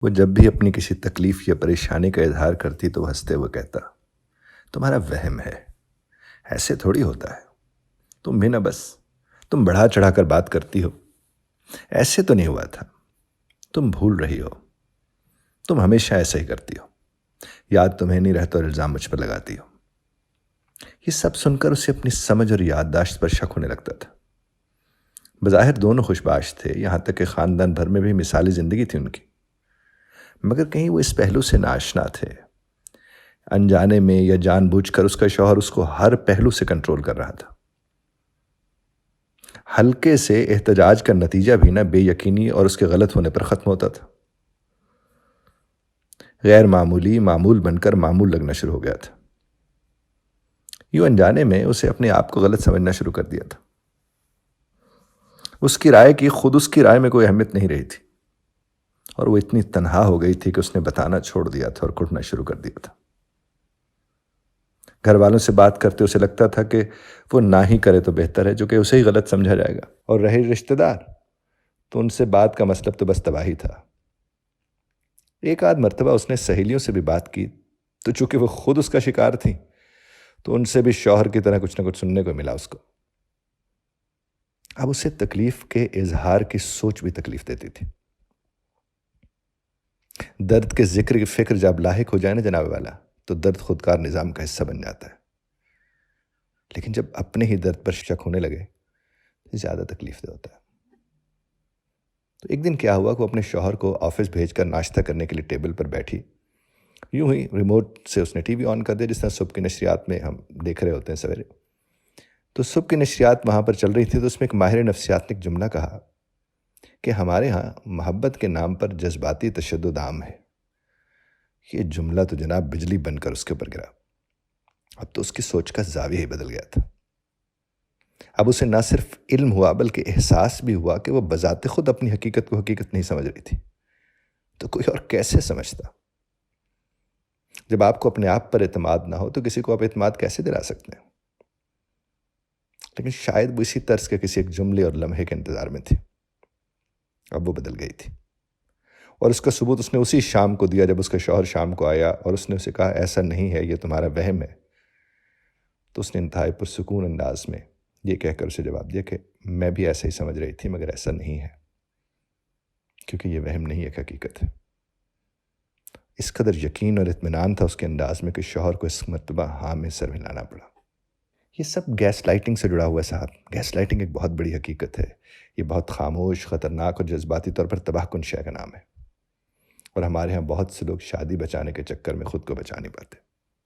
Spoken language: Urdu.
وہ جب بھی اپنی کسی تکلیف یا پریشانی کا اظہار کرتی تو وہ ہنستے ہوئے کہتا، تمہارا وہم ہے، ایسے تھوڑی ہوتا ہے، تم بھی نہ بس، تم بڑھا چڑھا کر بات کرتی ہو، ایسے تو نہیں ہوا تھا، تم بھول رہی ہو، تم ہمیشہ ایسا ہی کرتی ہو، یاد تمہیں نہیں رہتا اور الزام مجھ پر لگاتی ہو۔ یہ سب سن کر اسے اپنی سمجھ اور یادداشت پر شک ہونے لگتا تھا۔ بظاہر دونوں خوشباش تھے، یہاں تک کہ خاندان بھر میں بھی مثالی زندگی تھی ان کی، مگر کہیں وہ اس پہلو سے ناآشنا تھے۔ انجانے میں یا جان بوجھ کر اس کا شوہر اس کو ہر پہلو سے کنٹرول کر رہا تھا۔ ہلکے سے احتجاج کا نتیجہ بھی نہ بے یقینی اور اس کے غلط ہونے پر ختم ہوتا تھا۔ غیر معمولی معمول بن کر معمول لگنا شروع ہو گیا تھا۔ یوں انجانے میں اسے اپنے آپ کو غلط سمجھنا شروع کر دیا تھا۔ اس کی رائے کی خود اس کی رائے میں کوئی اہمیت نہیں رہی تھی، اور وہ اتنی تنہا ہو گئی تھی کہ اس نے بتانا چھوڑ دیا تھا اور کٹنا شروع کر دیا تھا۔ گھر والوں سے بات کرتے اسے لگتا تھا کہ وہ نہ ہی کرے تو بہتر ہے، جو کہ اسے ہی غلط سمجھا جائے گا، اور رہے رشتہ دار تو ان سے بات کا مطلب تو بس تباہی تھا۔ ایک آدھ مرتبہ اس نے سہیلیوں سے بھی بات کی تو چونکہ وہ خود اس کا شکار تھیں تو ان سے بھی شوہر کی طرح کچھ نہ کچھ سننے کو ملا اس کو۔ اب اسے تکلیف کے اظہار کی سوچ بھی تکلیف دیتی تھی۔ درد کے ذکر کی فکر جب لاحق ہو جائے نا جناب والا تو درد خودکار نظام کا حصہ بن جاتا ہے، لیکن جب اپنے ہی درد پر شک ہونے لگے تو زیادہ تکلیف دہ ہوتا ہے۔ تو ایک دن کیا ہوا کہ وہ اپنے شوہر کو آفس بھیج کر ناشتہ کرنے کے لیے ٹیبل پر بیٹھی، یوں ہی ریموٹ سے اس نے ٹی وی آن کر دیا، جس طرح صبح کی نشریات میں ہم دیکھ رہے ہوتے ہیں سویرے۔ تو صبح کی نشریات وہاں پر چل رہی تھی تو اس میں ایک ماہر نفسیات نے ایک جملہ کہا کہ ہمارے ہاں محبت کے نام پر جذباتی تشدد عام ہے۔ یہ جملہ تو جناب بجلی بن کر اس کے اوپر گرا۔ اب تو اس کی سوچ کا زاویہ ہی بدل گیا تھا۔ اب اسے نہ صرف علم ہوا بلکہ احساس بھی ہوا کہ وہ بذات خود اپنی حقیقت کو حقیقت نہیں سمجھ رہی تھی، تو کوئی اور کیسے سمجھتا؟ جب آپ کو اپنے آپ پر اعتماد نہ ہو تو کسی کو آپ اعتماد کیسے دلا سکتے ہیں؟ لیکن شاید وہ اسی طرز کے کسی ایک جملے اور لمحے کے انتظار میں تھی۔ اب وہ بدل گئی تھی، اور اس کا ثبوت اس نے اسی شام کو دیا جب اس کا شوہر شام کو آیا اور اس نے اسے کہا ایسا نہیں ہے، یہ تمہارا وہم ہے۔ تو اس نے انتہائی پرسکون انداز میں یہ کہہ کر اسے جواب دیا کہ میں بھی ایسا ہی سمجھ رہی تھی، مگر ایسا نہیں ہے، کیونکہ یہ وہم نہیں ایک حقیقت ہے۔ اس قدر یقین اور اطمینان تھا اس کے انداز میں کہ شوہر کو اس مرتبہ ہاں میں سر ہلانا پڑا۔ یہ سب گیس لائٹنگ سے جڑا ہوا ہے صاحب۔ گیس لائٹنگ ایک بہت بڑی حقیقت ہے۔ یہ بہت خاموش، خطرناک اور جذباتی طور پر تباہ کن شے کا نام ہے، اور ہمارے ہاں بہت سے لوگ شادی بچانے کے چکر میں خود کو بچا نہیں پاتے۔